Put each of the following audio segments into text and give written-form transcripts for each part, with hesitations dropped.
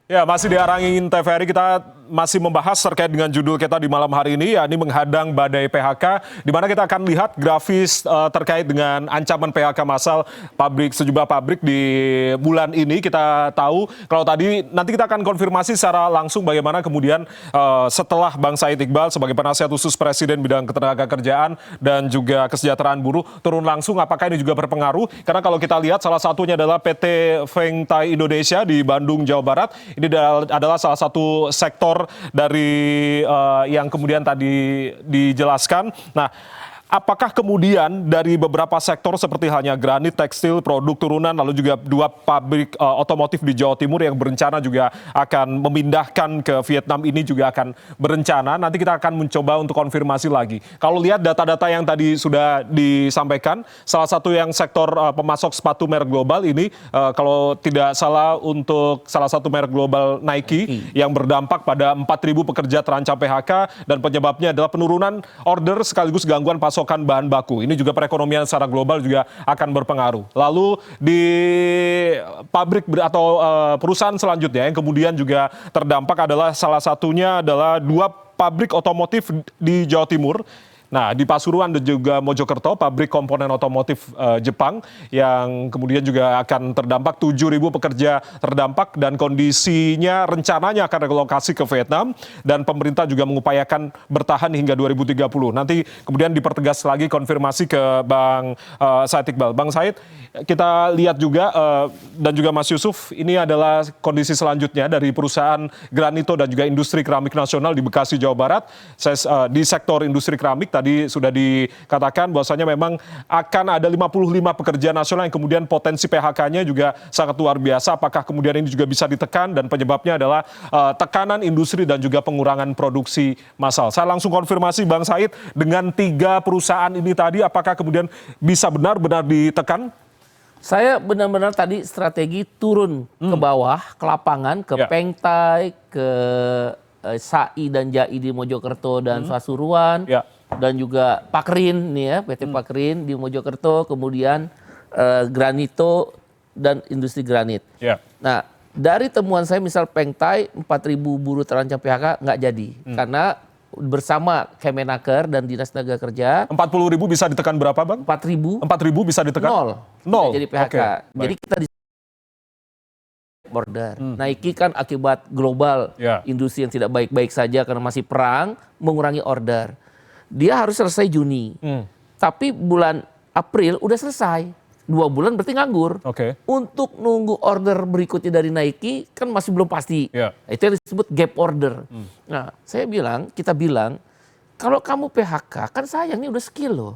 Ya, masih diarangin TVRI, kita masih membahas terkait dengan judul kita di malam hari ini, yakni menghadang badai PHK, di mana kita akan lihat grafis terkait dengan ancaman PHK massal sejumlah pabrik di bulan ini. Kita tahu kalau tadi nanti kita akan konfirmasi secara langsung bagaimana kemudian setelah Bang Said Iqbal sebagai penasihat khusus Presiden bidang ketenagakerjaan dan juga kesejahteraan buruh turun langsung, apakah ini juga berpengaruh? Karena kalau kita lihat salah satunya adalah PT Feng Tai Indonesia di Bandung, Jawa Barat. Ini adalah salah satu sektor dari yang kemudian tadi dijelaskan. Nah, apakah kemudian dari beberapa sektor seperti halnya granit, tekstil, produk turunan, lalu juga 2 pabrik otomotif di Jawa Timur yang berencana juga akan memindahkan ke Vietnam ini juga akan berencana. Nanti kita akan mencoba untuk konfirmasi lagi. Kalau lihat data-data yang tadi sudah disampaikan, salah satu yang sektor pemasok sepatu merek global ini, kalau tidak salah untuk salah satu merek global Nike yang berdampak pada 4.000 pekerja terancam PHK dan penyebabnya adalah penurunan order sekaligus gangguan pasokan bahan baku. Ini juga perekonomian secara global juga akan berpengaruh. Lalu di pabrik atau perusahaan selanjutnya yang kemudian juga terdampak adalah salah satunya adalah 2 pabrik otomotif di Jawa Timur. Nah, di Pasuruan dan juga Mojokerto, pabrik komponen otomotif Jepang yang kemudian juga akan terdampak, 7.000 pekerja terdampak dan kondisinya rencananya akan relokasi ke Vietnam dan pemerintah juga mengupayakan bertahan hingga 2030. Nanti kemudian dipertegas lagi konfirmasi ke Bang Said Iqbal. Bang Said, kita lihat juga dan juga Mas Yusuf, ini adalah kondisi selanjutnya dari perusahaan Granito dan juga industri keramik nasional di Bekasi, Jawa Barat. Di sektor industri keramik tadi sudah dikatakan bahwasanya memang akan ada 55 pekerja nasional yang kemudian potensi PHK-nya juga sangat luar biasa. Apakah kemudian ini juga bisa ditekan dan penyebabnya adalah tekanan industri dan juga pengurangan produksi massal. Saya langsung konfirmasi Bang Said, dengan 3 perusahaan ini tadi apakah kemudian bisa benar-benar ditekan? Saya benar-benar tadi strategi turun ke bawah, ke lapangan, ke Feng Tai, ke SAI dan JAI di Mojokerto dan Pasuruan. Dan juga Pakrin nih ya, PT Pakrin di Mojokerto, kemudian Granito dan industri granit. Nah, dari temuan saya misal Feng Tai 4.000 buruh terancam PHK nggak jadi karena bersama Kemenaker dan Dinas Tenaga Kerja 40.000 bisa ditekan berapa, Bang? 4.000 bisa ditekan? Nol. Jadi PHK. Okay. Jadi kita di border. Nike kan akibat global industri yang tidak baik-baik saja karena masih perang mengurangi order. Dia harus selesai Juni. Tapi bulan April udah selesai. 2 bulan berarti nganggur. Untuk nunggu order berikutnya dari Nike kan masih belum pasti. Nah, itu yang disebut gap order. Nah, kita bilang, kalau kamu PHK kan sayang nih udah skill loh.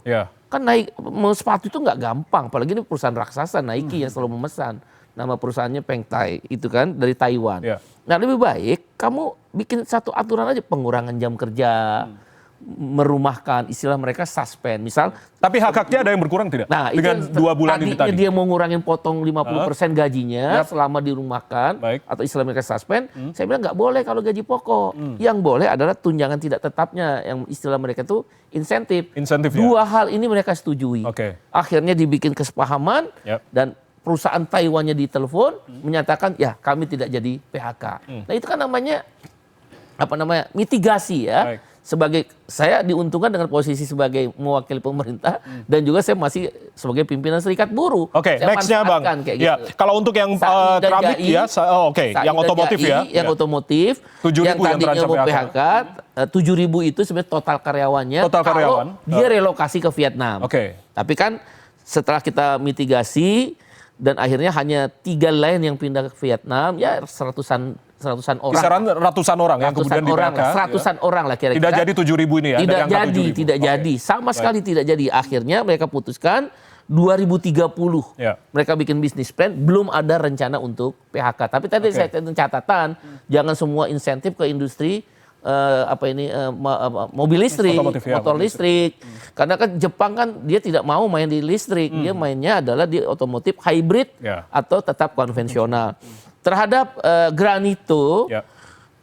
Kan naik sepatu itu nggak gampang. Apalagi ini perusahaan raksasa Nike yang selalu memesan. Nama perusahaannya Feng Tai itu kan dari Taiwan. Nah, lebih baik kamu bikin satu aturan aja, pengurangan jam kerja. Merumahkan, istilah mereka suspend. Misal, tapi hak-haknya ada yang berkurang tidak? Nah, dengan 2 bulan ini tadi. Dia mau ngurangin potong 50% gajinya selama dirumahkan atau istilah mereka suspend. Saya bilang nggak boleh kalau gaji pokok. Yang boleh adalah tunjangan tidak tetapnya, yang istilah mereka itu insentif. 2 hal ini mereka setujui. Akhirnya dibikin kesepahaman dan perusahaan Taiwannya ditelepon menyatakan ya kami tidak jadi PHK. Nah, itu kan namanya mitigasi ya. Sebagai saya diuntungkan dengan posisi sebagai mewakili pemerintah dan juga saya masih sebagai pimpinan serikat buruh. Nextnya Bang. Gitu. Kalau untuk yang keramik yang otomotif yang otomotif, 7.000 yang tadinya mau PHK, 7.000 itu sebenarnya total karyawannya. Kalau dia relokasi ke Vietnam. Tapi kan setelah kita mitigasi dan akhirnya hanya 3 lain yang pindah ke Vietnam, ya ratusan orang. Kisaran ratusan orang yang kemudian di-PHK. Ratusan orang lah kira-kira. Tidak jadi 7.000 ini ya? Tidak jadi. Sama sekali tidak jadi. Akhirnya mereka putuskan 2030. Mereka bikin bisnis plan, belum ada rencana untuk PHK. Tapi tadi saya catatan, jangan semua insentif ke industri mobil listrik, motor listrik. Karena kan Jepang kan dia tidak mau main di listrik, dia mainnya adalah di otomotif hybrid atau tetap konvensional. Terhadap Granito,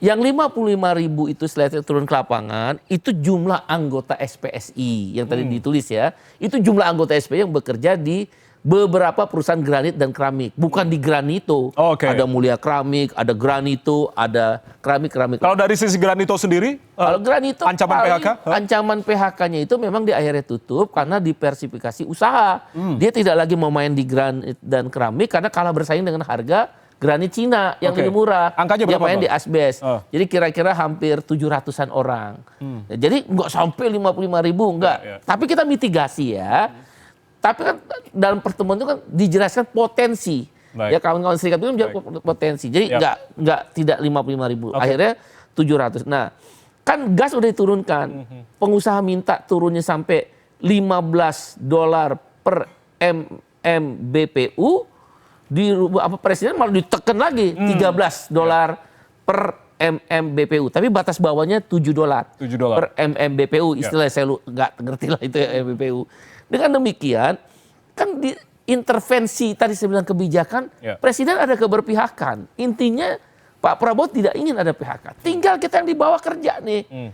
yang 55.000 itu setelah turun ke lapangan, itu jumlah anggota SPSI yang tadi ditulis ya. Itu jumlah anggota SPSI yang bekerja di beberapa perusahaan granit dan keramik, bukan di Granito. Ada Mulia Keramik, ada Granito, ada keramik. Kalau dari sisi Granito sendiri, kalau Granito ancaman PHK? Ancaman PHK-nya itu memang di akhirnya tutup karena diversifikasi usaha. Dia tidak lagi mau main di granit dan keramik karena kalah bersaing dengan harga granit Cina yang lebih murah. Angkanya berapa? Dia main di asbes. Jadi kira-kira hampir 700-an orang. Jadi nggak sampai 55.000, enggak. Tapi kita mitigasi ya. Tapi kan dalam pertemuan itu kan dijelaskan potensi. Ya kawan-kawan serikat itu menjawab potensi. Jadi tidak 55.000. Akhirnya 700. Nah, kan gas udah diturunkan. Pengusaha minta turunnya sampai $15 per MMBPU. Presiden malah ditekan lagi $13 per MMBPU. Tapi batas bawahnya $7 per MMBPU. Istilahnya saya nggak ngerti lah itu ya, MMBPU. Dengan demikian, kan di intervensi tadi saya bilang kebijakan, Presiden ada keberpihakan. Intinya Pak Prabowo tidak ingin ada PHK. Tinggal kita yang dibawa kerja nih.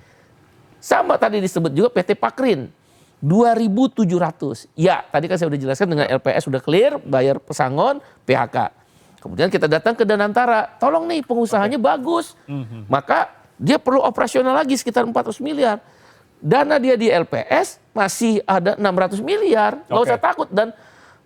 Sama tadi disebut juga PT Pakrin. 2.700. Ya, tadi kan saya sudah jelaskan dengan LPS sudah clear, bayar pesangon, PHK. Kemudian kita datang ke Danantara. Tolong nih pengusahanya bagus. Maka dia perlu operasional lagi sekitar 400 miliar. Dana dia di LPS masih ada 600 miliar. Nggak usah takut. Dan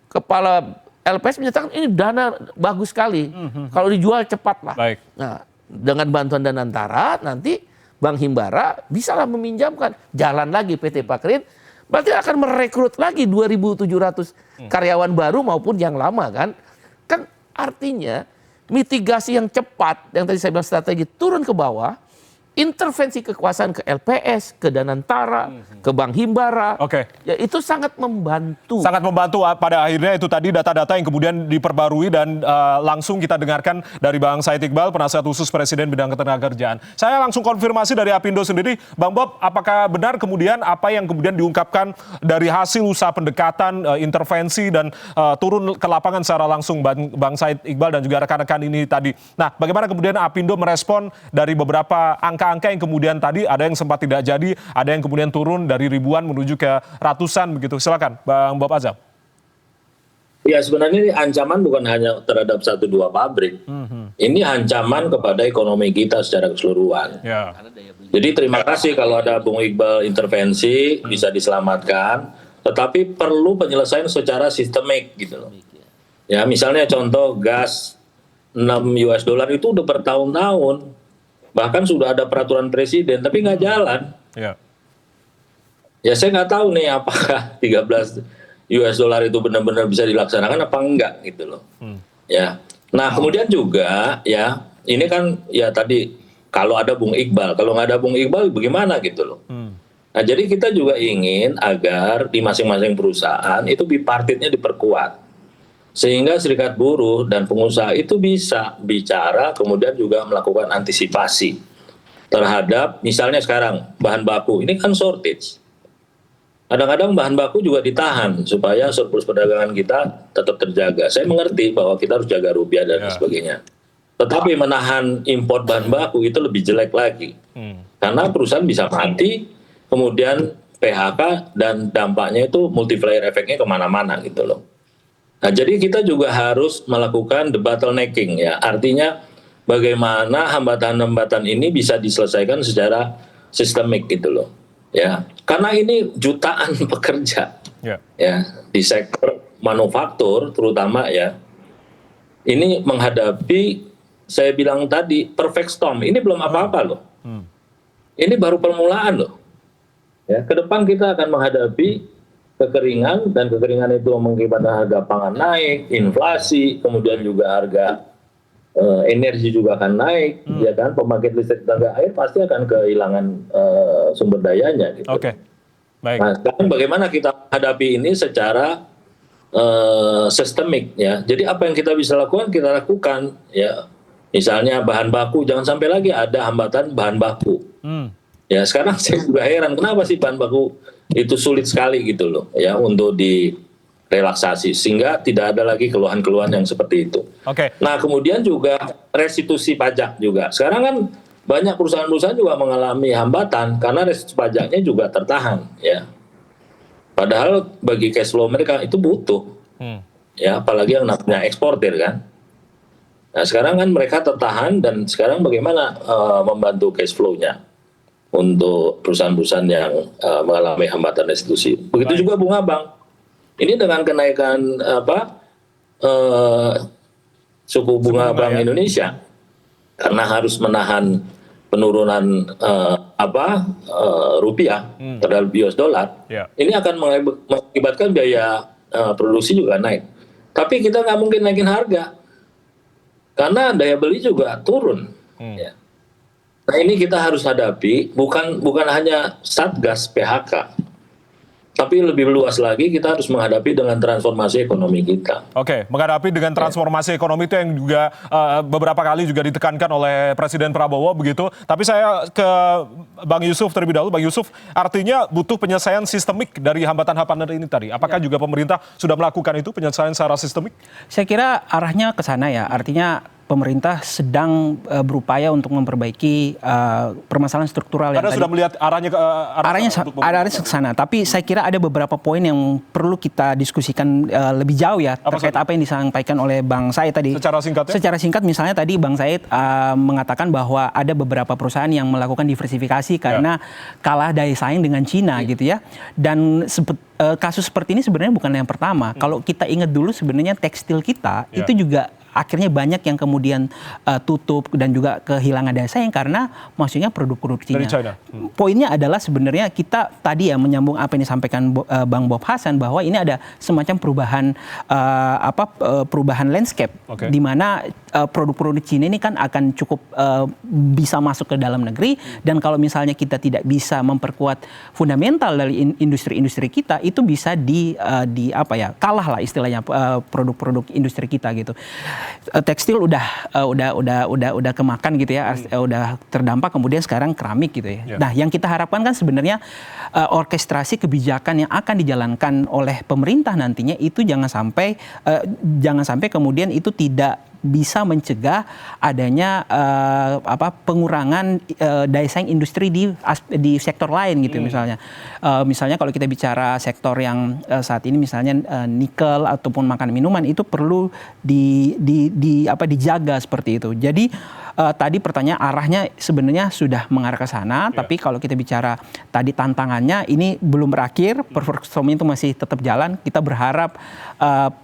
kepala LPS menyatakan ini dana bagus sekali. Kalau dijual cepat lah. Nah, dengan bantuan Danantara nanti Bank Himbara bisalah meminjamkan. Jalan lagi PT Pakrin. Berarti akan merekrut lagi 2.700 karyawan baru maupun yang lama kan. Kan artinya mitigasi yang cepat, yang tadi saya bilang strategi turun ke bawah, intervensi kekuasaan ke LPS, ke Danantara, ke Bank Himbara, ya itu sangat membantu. Sangat membantu pada akhirnya itu tadi data-data yang kemudian diperbarui dan langsung kita dengarkan dari Bang Said Iqbal, penasihat khusus Presiden bidang ketenagakerjaan. Saya langsung konfirmasi dari Apindo sendiri, Bang Bob, apakah benar kemudian apa yang kemudian diungkapkan dari hasil usaha pendekatan, intervensi dan turun ke lapangan secara langsung Bang Said Iqbal dan juga rekan-rekan ini tadi. Nah, bagaimana kemudian Apindo merespon dari beberapa angka yang kemudian tadi ada yang sempat tidak jadi, ada yang kemudian turun dari ribuan menuju ke ratusan begitu. Silakan Bang Bob Azam. Ya sebenarnya ini ancaman bukan hanya terhadap 1-2 pabrik. Ini ancaman kepada ekonomi kita secara keseluruhan. Jadi terima kasih kalau ada Bung Iqbal intervensi bisa diselamatkan, tetapi perlu penyelesaian secara sistemik gitu loh. Ya misalnya contoh gas $6 itu udah bertahun-tahun. Bahkan sudah ada peraturan presiden, tapi nggak jalan. Ya saya nggak tahu nih apakah $13 itu benar-benar bisa dilaksanakan apa enggak gitu loh. Ya. Nah kemudian juga ya ini kan ya tadi kalau ada Bung Iqbal, kalau nggak ada Bung Iqbal bagaimana gitu loh. Nah jadi kita juga ingin agar di masing-masing perusahaan itu bipartitnya diperkuat. Sehingga serikat buruh dan pengusaha itu bisa bicara kemudian juga melakukan antisipasi terhadap misalnya sekarang bahan baku ini kan shortage. Kadang-kadang bahan baku juga ditahan supaya surplus perdagangan kita tetap terjaga. Saya mengerti bahwa kita harus jaga rupiah dan sebagainya. Tetapi menahan impor bahan baku itu lebih jelek lagi. Karena perusahaan bisa mati, kemudian PHK dan dampaknya itu multiplier efeknya kemana-mana gitu loh. Nah, jadi kita juga harus melakukan the bottlenecking ya. Artinya bagaimana hambatan-hambatan ini bisa diselesaikan secara sistemik gitu loh. Ya. Karena ini jutaan pekerja. Ya, di sektor manufaktur terutama ya. Ini menghadapi saya bilang tadi perfect storm. Ini belum apa-apa loh. Ini baru permulaan loh. Ya, ke depan kita akan menghadapi kekeringan, dan kekeringan itu mengakibatkan harga pangan naik, inflasi, kemudian juga harga energi juga akan naik, ya kan, pembangkit listrik tenaga air pasti akan kehilangan sumber dayanya. Gitu. Baik. Nah, sekarang bagaimana kita hadapi ini secara sistemik, ya. Jadi apa yang kita bisa lakukan, kita lakukan, ya. Misalnya bahan baku, jangan sampai lagi ada hambatan bahan baku. Ya sekarang saya juga heran, kenapa sih bahan baku itu sulit sekali gitu loh ya untuk direlaksasi sehingga tidak ada lagi keluhan-keluhan yang seperti itu. Nah kemudian juga restitusi pajak juga. Sekarang kan banyak perusahaan-perusahaan juga mengalami hambatan karena restitusi pajaknya juga tertahan ya. Padahal bagi cash flow mereka itu butuh. ya, apalagi yang namanya eksportir kan. Nah sekarang kan mereka tertahan dan sekarang bagaimana membantu cash flow-nya untuk perusahaan-perusahaan yang mengalami hambatan restitusi. Begitu juga bunga bank. Ini dengan kenaikan suku bunga Bank Indonesia karena harus menahan penurunan rupiah terhadap US dollar, ini akan mengakibatkan biaya produksi juga naik. Tapi kita nggak mungkin naikin harga karena daya beli juga turun. Ya. Nah ini kita harus hadapi bukan hanya Satgas PHK, tapi lebih luas lagi kita harus menghadapi dengan transformasi ekonomi kita. Oke, menghadapi dengan transformasi ekonomi itu yang juga beberapa kali juga ditekankan oleh Presiden Prabowo begitu. Tapi saya ke Bang Yusuf terlebih dahulu. Bang Yusuf, artinya butuh penyelesaian sistemik dari hambatan-hambatan ini tadi. Apakah juga pemerintah sudah melakukan itu penyelesaian secara sistemik? Saya kira arahnya ke sana ya. Artinya pemerintah sedang berupaya untuk memperbaiki permasalahan struktural yang Anda sudah melihat arahnya ke sana. Tapi saya kira ada beberapa poin yang perlu kita diskusikan lebih jauh ya terkait apa yang disampaikan oleh Bang Said tadi. Secara singkatnya? Secara singkat misalnya tadi Bang Said mengatakan bahwa ada beberapa perusahaan yang melakukan diversifikasi karena kalah daya saing dengan Cina gitu ya. Dan kasus seperti ini sebenarnya bukan yang pertama. Kalau kita ingat dulu sebenarnya tekstil kita itu juga akhirnya banyak yang kemudian tutup dan juga kehilangan daya saing karena maksudnya produk-produk Cina. Poinnya adalah sebenarnya kita tadi ya menyambung apa yang disampaikan Bang Bob Hasan bahwa ini ada semacam perubahan landscape di mana produk-produk Cina ini kan akan cukup bisa masuk ke dalam negeri dan kalau misalnya kita tidak bisa memperkuat fundamental dari industri-industri kita itu bisa kalah lah istilahnya produk-produk industri kita gitu. Tekstil udah kemakan gitu ya, udah terdampak, kemudian sekarang keramik gitu ya. Nah, yang kita harapkan kan sebenarnya orkestrasi kebijakan yang akan dijalankan oleh pemerintah nantinya itu jangan sampai kemudian itu tidak bisa mencegah adanya pengurangan daya saing industri di sektor lain gitu misalnya. Misalnya kalau kita bicara sektor yang saat ini misalnya nikel ataupun makanan minuman itu perlu dijaga seperti itu. Jadi tadi pertanyaan arahnya sebenarnya sudah mengarah ke sana, tapi kalau kita bicara tadi tantangannya ini belum berakhir, performa itu masih tetap jalan. Kita berharap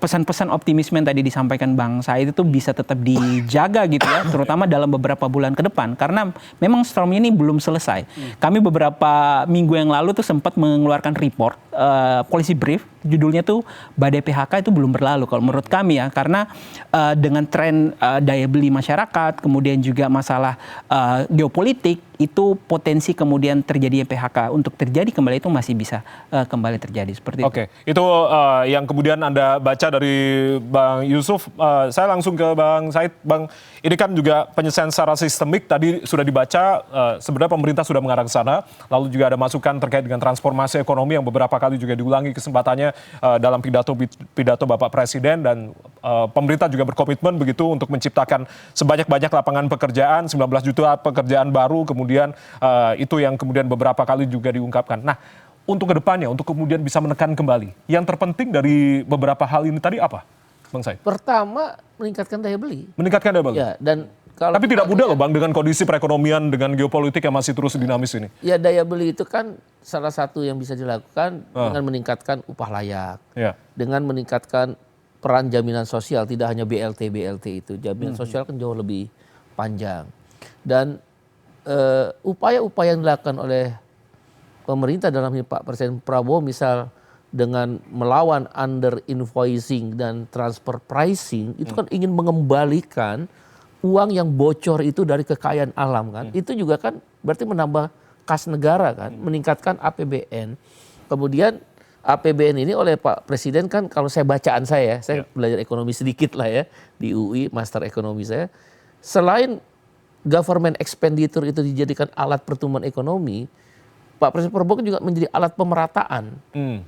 pesan-pesan optimisme yang tadi disampaikan Bang Said itu bisa tetap dijaga gitu ya, terutama dalam beberapa bulan ke depan karena memang storm ini belum selesai. Kami beberapa minggu yang lalu tuh sempat mengeluarkan report policy brief, judulnya tuh badai PHK itu belum berlalu kalau menurut kami ya, karena dengan tren daya beli masyarakat, kemudian juga masalah geopolitik, itu potensi kemudian terjadinya PHK untuk terjadi kembali itu masih bisa kembali terjadi seperti itu. Oke, itu yang kemudian Anda baca dari Bang Yusuf. Saya langsung ke Bang Said. Bang, ini kan juga penyelesaian secara sistemik tadi sudah dibaca, sebenarnya pemerintah sudah mengarah ke sana, lalu juga ada masukan terkait dengan transformasi ekonomi yang beberapa kali juga diulangi kesempatannya dalam pidato Bapak Presiden, dan pemerintah juga berkomitmen begitu untuk menciptakan sebanyak-banyak lapangan pekerjaan, 19 juta pekerjaan baru, kemudian itu yang kemudian beberapa kali juga diungkapkan. Nah, untuk kedepannya, untuk kemudian bisa menekan kembali, yang terpenting dari beberapa hal ini tadi apa, Bang Said? Pertama, meningkatkan daya beli. Meningkatkan daya beli. Ya, dan tapi tidak mudah loh Bang dengan kondisi perekonomian, dengan geopolitik yang masih terus dinamis ini. Ya, daya beli itu kan salah satu yang bisa dilakukan dengan meningkatkan upah layak, dengan meningkatkan peran jaminan sosial, tidak hanya BLT itu. Jaminan sosial kan jauh lebih panjang. Dan upaya-upaya yang dilakukan oleh pemerintah dalam ini Pak Presiden Prabowo misal dengan melawan under invoicing dan transfer pricing itu kan ingin mengembalikan uang yang bocor itu dari kekayaan alam kan. Itu juga kan berarti menambah kas negara kan, meningkatkan APBN. Kemudian APBN ini oleh Pak Presiden kan kalau bacaan saya belajar ekonomi sedikit lah ya di UI, master ekonomi saya. Selain government expenditure itu dijadikan alat pertumbuhan ekonomi, Pak Presiden Prabowo juga menjadi alat pemerataan.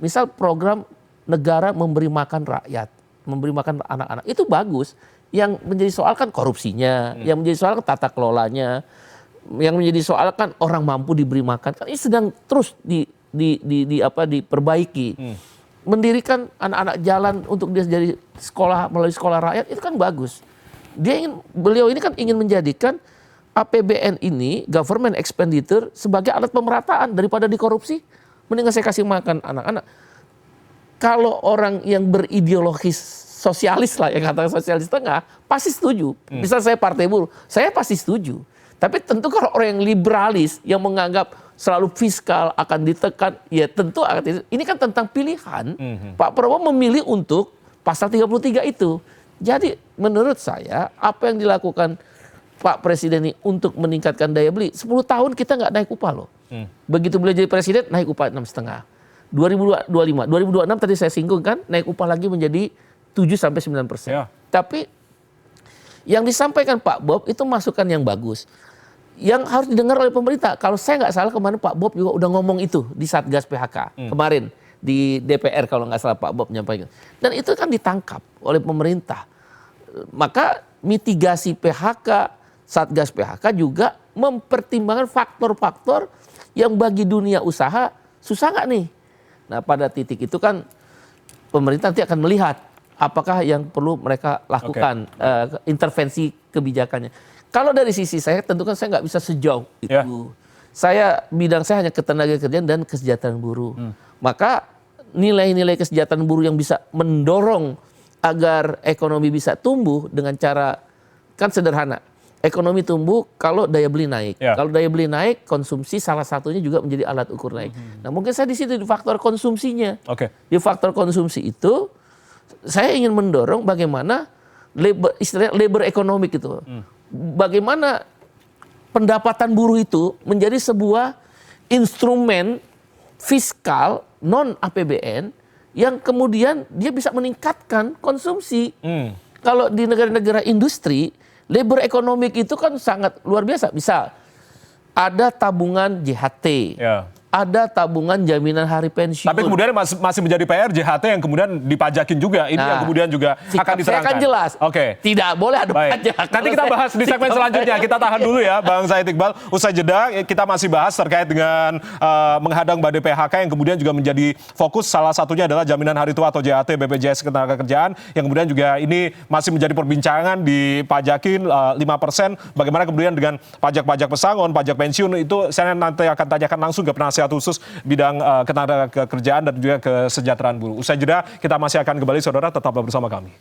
Misal program negara memberi makan rakyat, memberi makan anak-anak, itu bagus. Yang menjadi soal kan korupsinya, yang menjadi soal kan tata kelolanya, yang menjadi soal kan orang mampu diberi makan. Kan ini sedang terus diperbaiki. mendirikan anak-anak jalan untuk dia jadi sekolah melalui sekolah rakyat, itu kan bagus. Beliau ini kan ingin menjadikan APBN ini, government expenditure, sebagai alat pemerataan daripada dikorupsi. Mendingan saya kasih makan anak-anak. Kalau orang yang berideologis sosialis lah, yang katakan sosialis tengah, pasti setuju. Misal saya partai buruh, saya pasti setuju. Tapi tentu kalau orang yang liberalis, yang menganggap selalu fiskal akan ditekan, ya tentu ini kan tentang pilihan. Pak Prabowo memilih untuk pasal 33 itu. Jadi menurut saya apa yang dilakukan Pak Presiden ini untuk meningkatkan daya beli, 10 tahun kita nggak naik upah loh. Begitu beliau jadi presiden, naik upah 6,5. 2025, 2026 tadi saya singgung kan, naik upah lagi menjadi 7-9%. Ya. Tapi yang disampaikan Pak Bob itu masukan yang bagus. Yang harus didengar oleh pemerintah. Kalau saya nggak salah kemarin Pak Bob juga udah ngomong itu di Satgas PHK. Kemarin di DPR kalau nggak salah Pak Bob menyampaikan. Dan itu kan ditangkap oleh pemerintah. Maka mitigasi PHK, Satgas PHK juga mempertimbangkan faktor-faktor yang bagi dunia usaha susah nggak nih. Nah pada titik itu kan pemerintah nanti akan melihat apakah yang perlu mereka lakukan intervensi kebijakannya. Kalau dari sisi saya tentu kan saya nggak bisa sejauh itu. Bidang saya hanya ketenagakerjaan dan kesejahteraan buruh. Maka nilai-nilai kesejahteraan buruh yang bisa mendorong agar ekonomi bisa tumbuh dengan cara kan sederhana. Ekonomi tumbuh kalau daya beli naik. Kalau daya beli naik, konsumsi salah satunya juga menjadi alat ukur naik. Nah mungkin saya di situ di faktor konsumsinya. Di faktor konsumsi itu saya ingin mendorong bagaimana labor ekonomik itu. Bagaimana pendapatan buruh itu menjadi sebuah instrumen fiskal non APBN yang kemudian dia bisa meningkatkan konsumsi. Kalau di negara-negara industri, labor ekonomik itu kan sangat luar biasa. Bisa ada tabungan JHT, ada tabungan jaminan hari pensiun. Tapi kemudian masih menjadi PR JHT yang kemudian dipajakin juga. Ini yang kemudian juga akan diterangkan. Saya akan jelas. Tidak boleh ada pajak. Nanti kita bahas di segmen selanjutnya. Kita tahan dulu ya Bang Said Iqbal. Usai jeda kita masih bahas terkait dengan menghadang badai PHK yang kemudian juga menjadi fokus. Salah satunya adalah jaminan hari tua atau JHT BPJS Ketenagakerjaan yang kemudian juga ini masih menjadi perbincangan dipajakin 5%. Bagaimana kemudian dengan pajak-pajak pesangon, pajak pensiun itu saya nanti akan tanyakan langsung ke penasihat khusus bidang ketenagakerjaan dan juga kesejahteraan buruh. Usai jeda kita masih akan kembali saudara, tetaplah bersama kami.